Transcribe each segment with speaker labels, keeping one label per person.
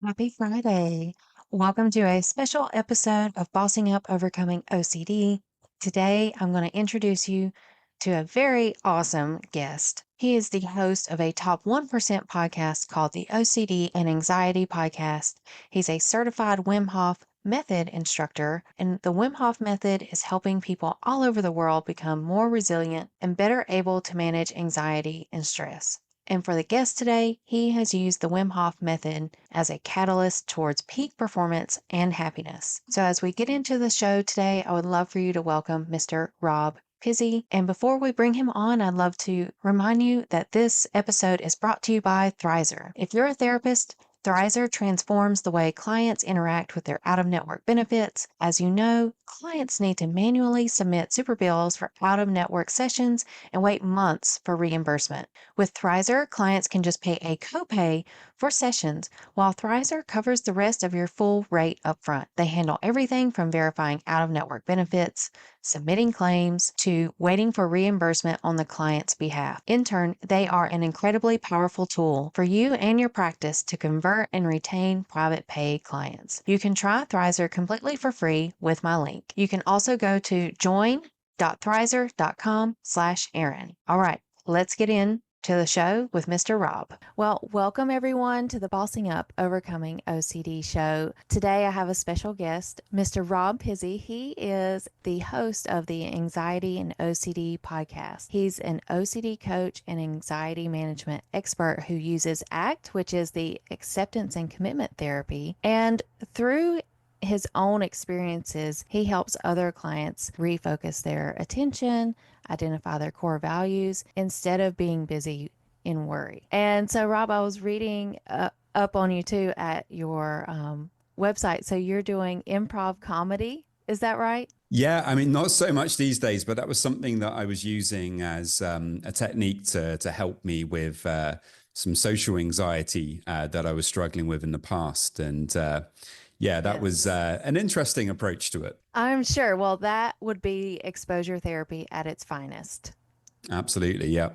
Speaker 1: Happy Friday. Welcome to a special episode of Bossing Up Overcoming OCD. Today, I'm going to introduce you to a very awesome guest. He is the host of a top 1% podcast called the OCD and Anxiety Podcast. He's a certified Wim Hof Method instructor, and the Wim Hof Method is helping people all over the world become more resilient and better able to manage anxiety and stress. And for the guest today, he has used the Wim Hof method as a catalyst towards peak performance and happiness. So as we get into the show today, I would love for you to welcome Mr. Rob Pizey. And before we bring him on, I'd love to remind you that this episode is brought to you by Thrizer. If you're a therapist, Thrizer transforms the way clients interact with their out-of-network benefits. As you know, clients need to manually submit super bills for out-of-network sessions and wait months for reimbursement. With Thrizer, clients can just pay a copay for sessions, while Thrizer covers the rest of your full rate upfront. They handle everything from verifying out-of-network benefits, submitting claims, to waiting for reimbursement on the client's behalf. In turn, they are an incredibly powerful tool for you and your practice to convert and retain private pay clients. You can try Thrizer completely for free with my link. You can also go to join.thrizer.com/Aaron. All right, let's get in to the show with Mr. Rob. Well, welcome everyone to the Bossing Up Overcoming OCD show. Today I have a special guest, Mr. Rob Pizey. He is the host of the Anxiety and OCD podcast. He's an OCD coach and anxiety management expert who uses ACT, which is the acceptance and commitment therapy, and through his own experiences, he helps other clients refocus their attention, identify their core values instead of being busy in worry. And so, Rob, I was reading up on you too at your website. So you're doing improv comedy. Is that right?
Speaker 2: Yeah, I mean, not so much these days, but that was something that I was using as a technique to help me with some social anxiety that I was struggling with in the past. And yeah, that was an interesting approach to it.
Speaker 1: I'm sure. Well, that would be exposure therapy at its finest.
Speaker 2: Absolutely. Yeah.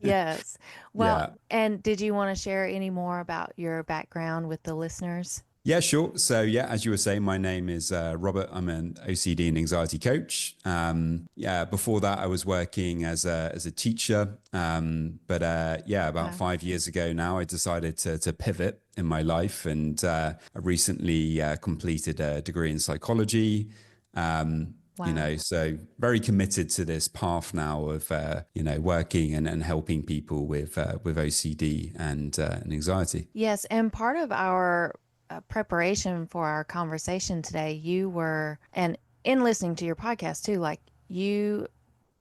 Speaker 1: Yes. Well,
Speaker 2: Yeah.
Speaker 1: and did you want to share any more about your background with the listeners?
Speaker 2: Yeah, sure. So, yeah, as you were saying, my name is Robert. I'm an OCD and anxiety coach. Yeah, before that, I was working as a teacher. But yeah, about 5 years ago now, I decided to pivot in my life, and I recently completed a degree in psychology. So very committed to this path now of working and helping people with OCD and anxiety.
Speaker 1: Yes, and part of our preparation for our conversation today, you were, and in listening to your podcast too, like you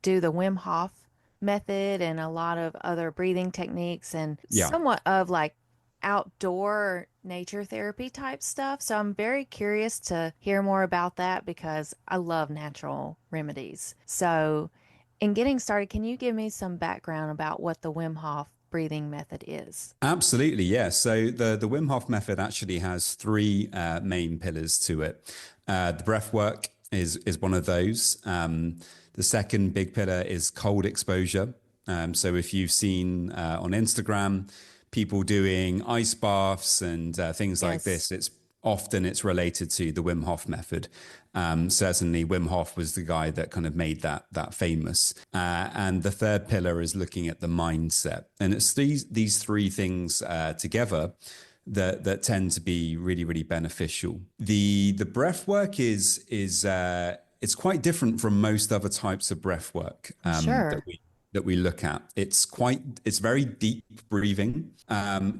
Speaker 1: do the Wim Hof method and a lot of other breathing techniques and
Speaker 2: Yeah.
Speaker 1: somewhat of like outdoor nature therapy type stuff. So I'm very curious to hear more about that because I love natural remedies. So, in getting started, can you give me some background about what the Wim Hof breathing method is?
Speaker 2: Absolutely, yeah. So the Wim Hof method actually has three main pillars to it. The breath work is one of those. The second big pillar is cold exposure. So if you've seen on Instagram people doing ice baths and things like this, it's related to the Wim Hof method. Certainly Wim Hof was the guy that kind of made that famous. And the third pillar is looking at the mindset. And it's these three things together that tend to be really, really beneficial. The breath work is it's quite different from most other types of breath work that we look at. It's very deep breathing.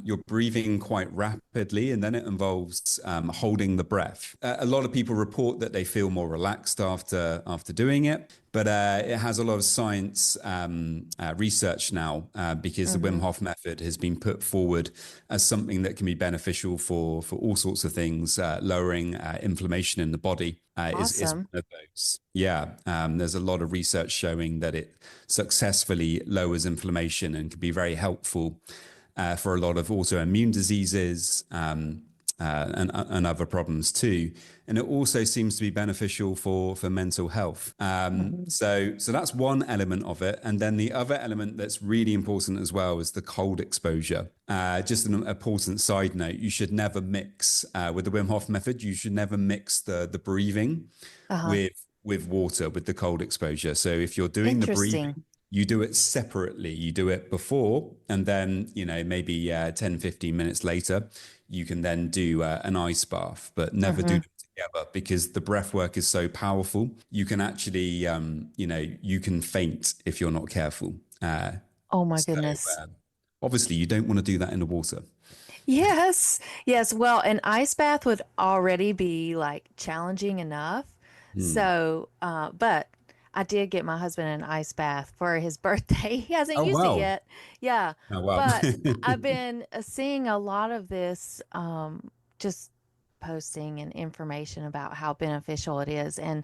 Speaker 2: You're breathing quite rapidly, and then it involves holding the breath. A lot of people report that they feel more relaxed after doing it, but it has a lot of science research now because the Wim Hof method has been put forward as something that can be beneficial for all sorts of things. Lowering inflammation in the body is one of those. Yeah, there's a lot of research showing that it successfully lowers inflammation and can be very helpful for a lot of autoimmune diseases. and other problems too. And it also seems to be beneficial for mental health.
Speaker 1: Mhm.
Speaker 2: So that's one element of it. And then the other element that's really important as well is the cold exposure. Just an important side note: you should never mix with the Wim Hof method. You should never mix the breathing
Speaker 1: Uh-huh.
Speaker 2: with water with the cold exposure. So if you're doing the
Speaker 1: Interesting.
Speaker 2: breathing, you do it separately. You do it before, and then, maybe 10, 15 minutes later, you can then do an ice bath, but never do
Speaker 1: Hmm.
Speaker 2: them together because the breath work is so powerful. You can actually, you can faint if you're not careful.
Speaker 1: Oh my
Speaker 2: So
Speaker 1: goodness.
Speaker 2: obviously, you don't want to do that in the water.
Speaker 1: Yes. Yes. Well, an ice bath would already be like challenging enough.
Speaker 2: Hmm.
Speaker 1: So, but I did get my husband an ice bath for his birthday. He hasn't
Speaker 2: Oh,
Speaker 1: used it
Speaker 2: wow.
Speaker 1: yet. Yeah.
Speaker 2: Oh, wow.
Speaker 1: But I've been seeing a lot of this, just posting and information about how beneficial it is. And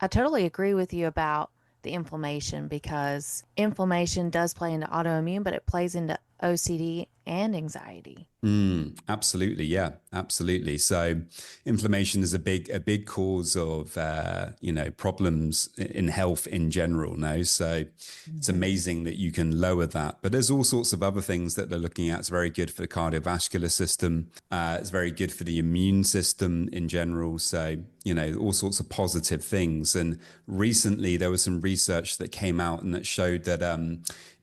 Speaker 1: I totally agree with you about the inflammation because inflammation does play into autoimmune, but it plays into OCD and anxiety.
Speaker 2: Absolutely, yeah, absolutely. So, inflammation is a big cause of problems in health in general. No, so it's
Speaker 1: Hmm.
Speaker 2: amazing that you can lower that. But there's all sorts of other things that they're looking at. It's very good for the cardiovascular system. It's very good for the immune system in general. So, all sorts of positive things. And recently, there was some research that came out and that showed that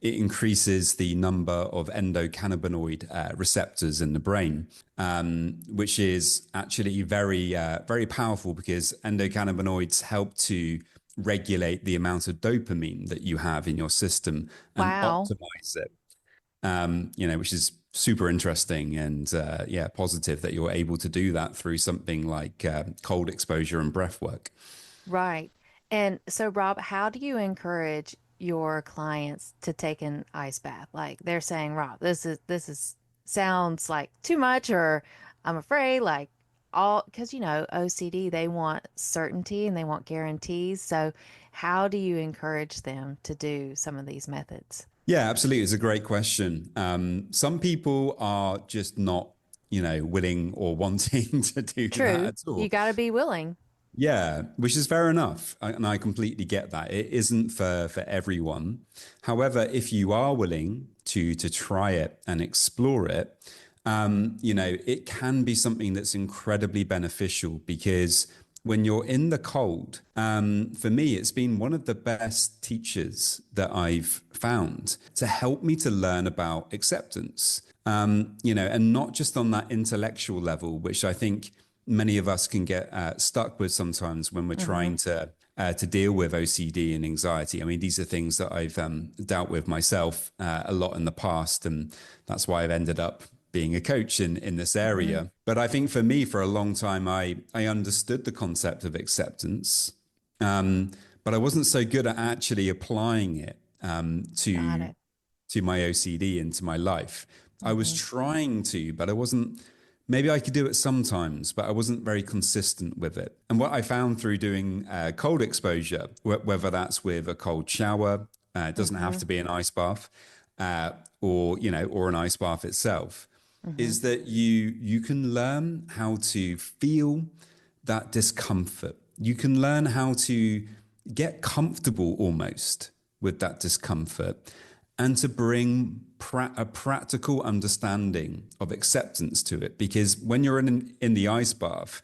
Speaker 2: it increases the number of endocannabinoid receptors in the brain, which is actually very powerful because endocannabinoids help to regulate the amount of dopamine that you have in your system and
Speaker 1: Wow.
Speaker 2: optimize it. Which is super interesting and yeah, positive that you're able to do that through something like cold exposure and breath work.
Speaker 1: Right. And so, Rob, how do you encourage your clients to take an ice bath? Like they're saying, Rob, this is sounds like too much, or I'm afraid, like all because OCD, they want certainty and they want guarantees. So, how do you encourage them to do some of these methods?
Speaker 2: Yeah, absolutely. It's a great question. Some people are just not, willing or wanting to do that
Speaker 1: True.
Speaker 2: at
Speaker 1: You
Speaker 2: all.
Speaker 1: got to be willing.
Speaker 2: Yeah, which is fair enough. And I completely get that. It isn't for everyone. However, if you are willing to try it and explore it, it can be something that's incredibly beneficial because when you're in the cold, for me, it's been one of the best teachers that I've found to help me to learn about acceptance. And not just on that intellectual level, which I think many of us can get stuck with sometimes when we're
Speaker 1: Hmm.
Speaker 2: trying to deal with OCD and anxiety. I mean, these are things that I've dealt with myself a lot in the past, and that's why I've ended up being a coach in this
Speaker 1: Hmm.
Speaker 2: area. But I think for me, for a long time, I understood the concept of acceptance, but I wasn't so good at actually applying it
Speaker 1: Got
Speaker 2: to
Speaker 1: it.
Speaker 2: my OCD into my life. I was
Speaker 1: Hmm.
Speaker 2: trying to, but I wasn't. Maybe I could do it sometimes, but I wasn't very consistent with it. And what I found through doing cold exposure, whether that's with a cold shower, it doesn't have
Speaker 1: Hmm.
Speaker 2: to be an ice bath, or an ice bath itself,
Speaker 1: Hmm.
Speaker 2: is that you can learn how to feel that discomfort. You can learn how to get comfortable almost with that discomfort and to bring a practical understanding of acceptance to it. Because when you're in the ice bath,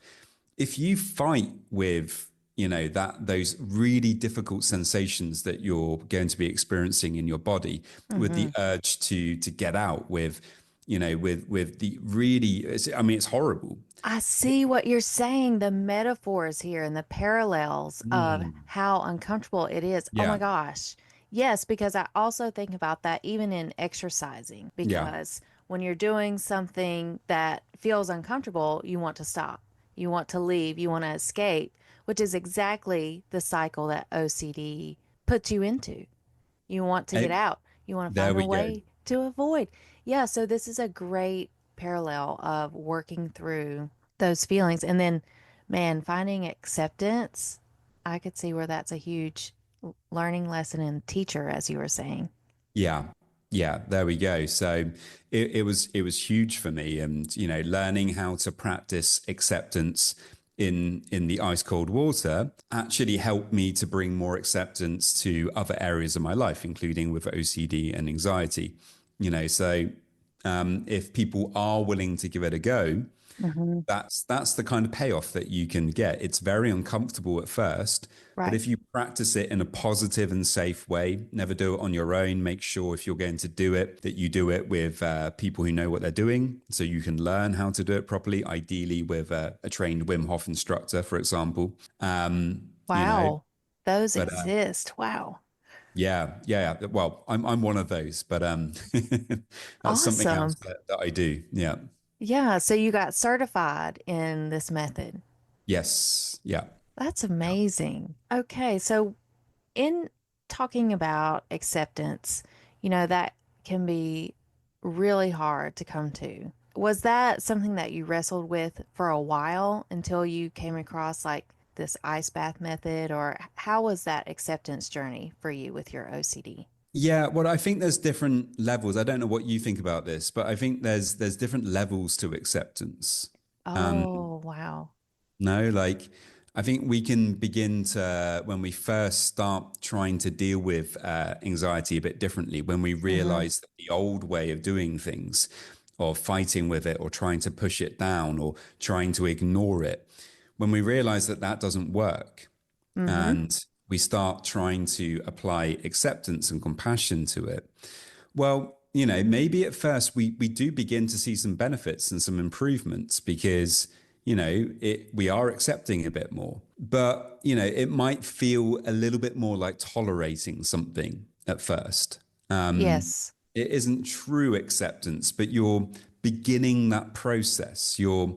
Speaker 2: if you fight with that those really difficult sensations that you're going to be experiencing in your body with the
Speaker 1: Hmm.
Speaker 2: urge to get out with the really, I mean, it's horrible.
Speaker 1: I see what you're saying, the metaphors here and the parallels of
Speaker 2: Mm.
Speaker 1: how uncomfortable it is. Oh my
Speaker 2: Yeah,
Speaker 1: gosh. Yes, because I also think about that even in exercising,
Speaker 2: yeah.
Speaker 1: because when you're doing something that feels uncomfortable, you want to stop, you want to leave, you want to escape, which is exactly the cycle that OCD puts you into. You want to get
Speaker 2: Eh,
Speaker 1: out. You want to
Speaker 2: there
Speaker 1: find a
Speaker 2: we go.
Speaker 1: way to avoid. Yeah, so this is a great parallel of working through those feelings. And then, man, finding acceptance, I could see where that's a huge learning lesson and teacher, as you were saying.
Speaker 2: Yeah. Yeah, there we go. So it was huge for me, and learning how to practice acceptance in the ice cold water actually helped me to bring more acceptance to other areas of my life, including with OCD and anxiety. So if people are willing to give it a go,
Speaker 1: Hmm.
Speaker 2: that's the kind of payoff that you can get. It's very uncomfortable at first, but
Speaker 1: Right.
Speaker 2: if you practice it in a positive and safe way, never do it on your own. Make sure if you're going to do it, that you do it with people who know what they're doing, so you can learn how to do it properly. Ideally, with a trained Wim Hof instructor, for example. You know,
Speaker 1: Wow. Those
Speaker 2: but
Speaker 1: exist. Wow.
Speaker 2: yeah. Well, I'm one of those, but that's something else
Speaker 1: Awesome.
Speaker 2: that I do. Yeah.
Speaker 1: Yeah. So you got certified in this method.
Speaker 2: Yes. Yeah.
Speaker 1: That's
Speaker 2: Yeah.
Speaker 1: amazing. Okay. So, in talking about acceptance, that can be really hard to come to. Was that something that you wrestled with for a while until you came across like this ice bath method, or how was that acceptance journey for you with your OCD?
Speaker 2: Yeah, well, I think there's different levels. I don't know what you think about this, but I think there's different levels to acceptance. Um,
Speaker 1: Oh, wow.
Speaker 2: no, like I think we can begin to when we first start trying to deal with anxiety a bit differently, when we
Speaker 1: Mm-hmm.
Speaker 2: realize that the old way of doing things, or fighting with it, or trying to push it down, or trying to ignore it, when we realize that that doesn't work,
Speaker 1: Mm-hmm.
Speaker 2: and we start trying to apply acceptance and compassion to it, well, maybe at first we do begin to see some benefits and some improvements because, we are accepting a bit more. But, it might feel a little bit more like tolerating something at first.
Speaker 1: Yes.
Speaker 2: It isn't true acceptance, but you're beginning that process. You're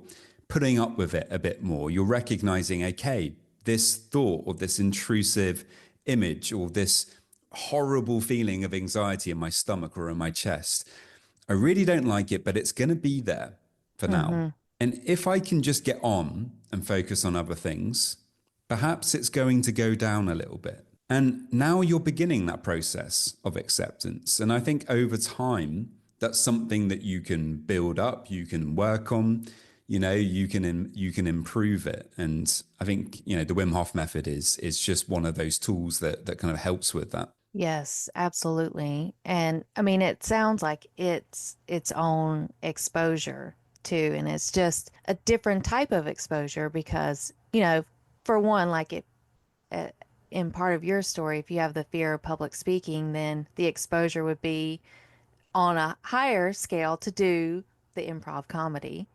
Speaker 2: putting up with it a bit more. You're recognizing, okay, this thought or this intrusive image or this horrible feeling of anxiety in my stomach or in my chest, I really don't like it, but it's going to be there for now.
Speaker 1: Mm-hmm.
Speaker 2: And if I can just get on and focus on other things, perhaps it's going to go down a little bit. And now you're beginning that process of acceptance. And I think over time, that's something that you can build up, you can work on, you can improve it. And I think, the Wim Hof method is just one of those tools that kind of helps with that.
Speaker 1: Yes, absolutely. And I mean, it sounds like it's its own exposure too. And it's just a different type of exposure because, for one, like uh, in part of your story, if you have the fear of public speaking, then the exposure would be on a higher scale to do the improv comedy,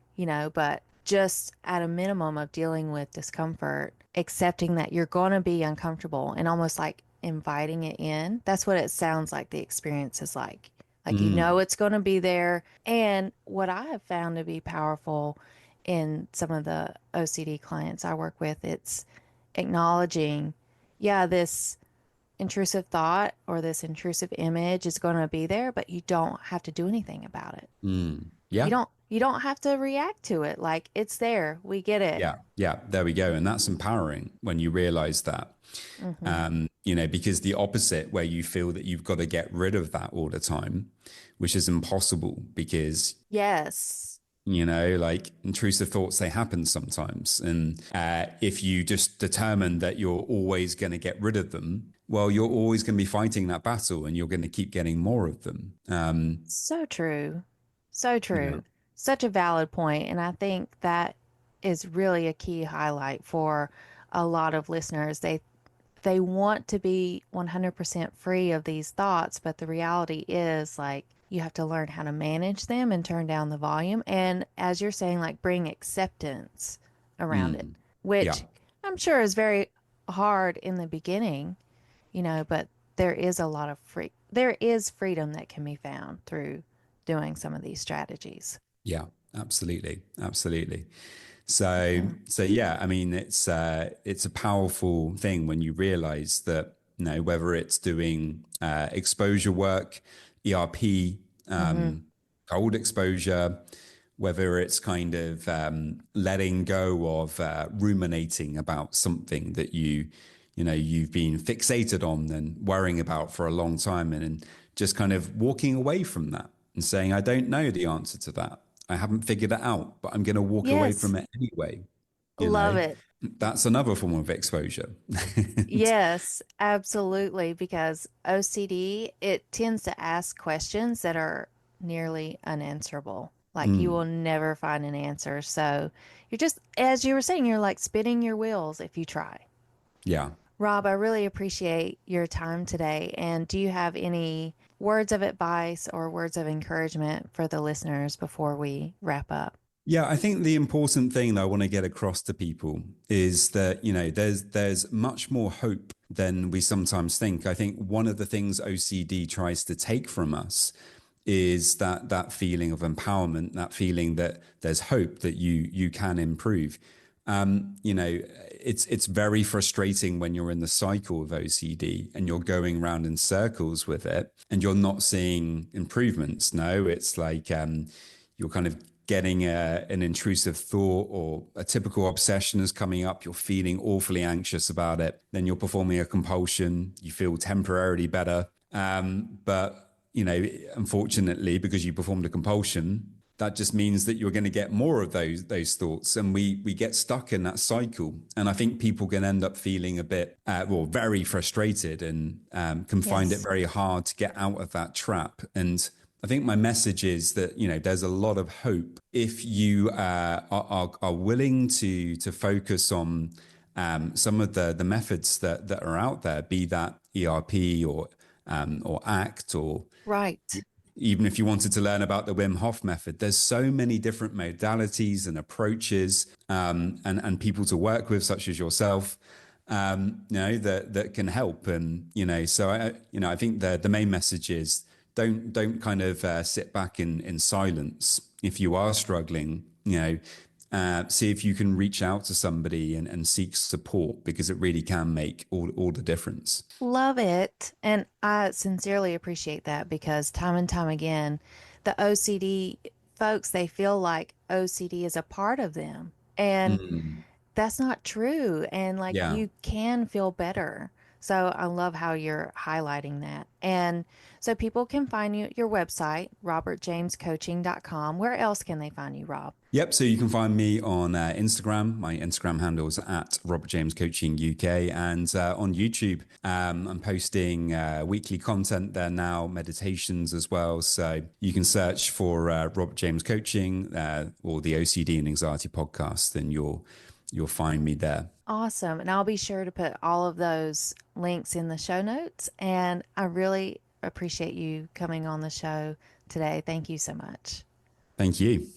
Speaker 1: but just at a minimum of dealing with discomfort, accepting that you're going to be uncomfortable and almost like inviting it in. That's what it sounds like the experience is like. Like,
Speaker 2: Mm,
Speaker 1: it's going to be there. And what I have found to be powerful in some of the OCD clients I work with, it's acknowledging, yeah, this intrusive thought or this intrusive image is going to be there, but you don't have to do anything about it. You
Speaker 2: yeah.
Speaker 1: don't have to react to it. Like it's there. We get it.
Speaker 2: Yeah, there we go. And that's empowering when you realize that.
Speaker 1: Hmm.
Speaker 2: Because the opposite, where you feel that you've got to get rid of that all the time, which is impossible because,
Speaker 1: Yes.
Speaker 2: like intrusive thoughts, they happen sometimes. And if you just determine that you're always going to get rid of them, well, you're always going to be fighting that battle and you're going to keep getting more of them.
Speaker 1: So true. So
Speaker 2: Yeah.
Speaker 1: true. Such a valid point. And I think that is really a key highlight for a lot of listeners. They want to be 100% free of these thoughts, but the reality is like you have to learn how to manage them and turn down the volume. And as you're saying, like bring acceptance around it,
Speaker 2: Mm.
Speaker 1: which
Speaker 2: Yeah.
Speaker 1: I'm sure is very hard in the beginning, but there is freedom that can be found through doing some of these strategies.
Speaker 2: Yeah, absolutely. Absolutely. So,
Speaker 1: Yeah.
Speaker 2: so yeah, I mean, it's a powerful thing when you realize that, whether it's doing exposure work, ERP,
Speaker 1: Mm-hmm.
Speaker 2: cold exposure, whether it's kind of letting go of ruminating about something that you've been fixated on and worrying about for a long time, and just kind of walking away from that and saying, I don't know the answer to that. I haven't figured it out, but I'm going to walk away
Speaker 1: Yes.
Speaker 2: from it anyway. You
Speaker 1: Love
Speaker 2: know,
Speaker 1: it.
Speaker 2: that's another form of exposure.
Speaker 1: Yes, absolutely. Because OCD, it tends to ask questions that are nearly unanswerable. Like you will
Speaker 2: Mm,
Speaker 1: never find an answer. So you're just, as you were saying, you're like spinning your wheels if you try.
Speaker 2: yeah.
Speaker 1: Rob, I really appreciate your time today. And do you have any words of advice or words of encouragement for the listeners before we wrap up?
Speaker 2: Yeah, I think the important thing that I want to get across to people is that, there's much more hope than we sometimes think. I think one of the things OCD tries to take from us is that feeling of empowerment, that feeling that there's hope that you can improve. It's very frustrating when you're in the cycle of OCD and you're going around in circles with it and you're not seeing improvements. No, it's like you're kind of getting an intrusive thought or a typical obsession is coming up. You're feeling awfully anxious about it. Then you're performing a compulsion. You feel temporarily better. But unfortunately, because you performed a compulsion, that just means that you're going to get more of those thoughts, and we get stuck in that cycle. And I think people can end up feeling a bit, very frustrated, and can find it
Speaker 1: Yes.
Speaker 2: very hard to get out of that trap. And I think my message is that there's a lot of hope if you are willing to focus on some of the methods that are out there, be that ERP or ACT, or
Speaker 1: Right.
Speaker 2: even if you wanted to learn about the Wim Hof method. There's so many different modalities and approaches, and people to work with, such as yourself, that can help. And so I think the main message is don't kind of sit back in silence if you are struggling. See if you can reach out to somebody and seek support, because it really can make all the difference.
Speaker 1: Love it. And I sincerely appreciate that because time and time again, the OCD folks, they feel like OCD is a part of them. And
Speaker 2: Mm,
Speaker 1: that's not true. And like
Speaker 2: yeah.
Speaker 1: you can feel better. So I love how you're highlighting that. And so people can find you at your website, robertjamescoaching.com. Where else can they find you, Rob?
Speaker 2: Yep. So you can find me on Instagram. My Instagram handle is at Robert James Coaching UK, and on YouTube, I'm posting weekly content there now, meditations as well. So you can search for Robert James Coaching or the OCD and Anxiety podcast, and you'll find me there.
Speaker 1: Awesome. And I'll be sure to put all of those links in the show notes. And I really appreciate you coming on the show today. Thank you so much.
Speaker 2: Thank you.